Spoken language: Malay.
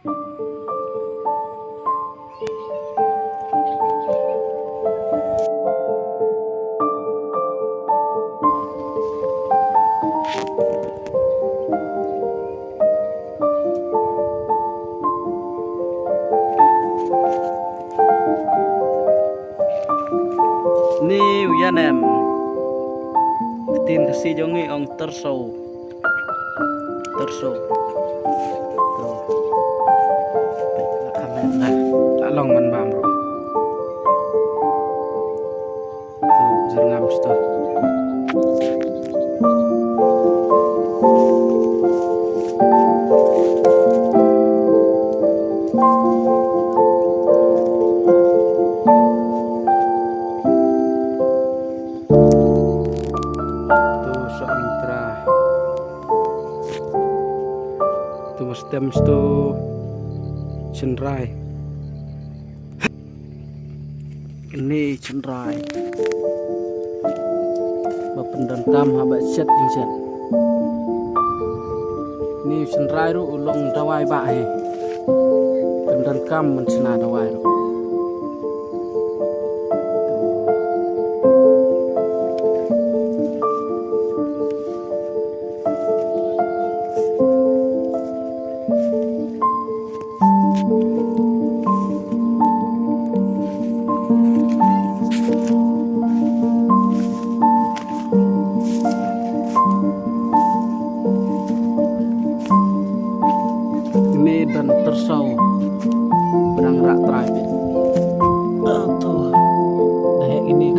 Ni uyan em tin kasih jongi ong terso tuh kamera tak long man bam bro tuh jengam tuh stems tu cenderai ini cenderai bapendan kam habat set ding set ni cenderai ru ulong dawai ba he pendan kam men sena dawai ru dan tersau berang rak terakhir tuh ini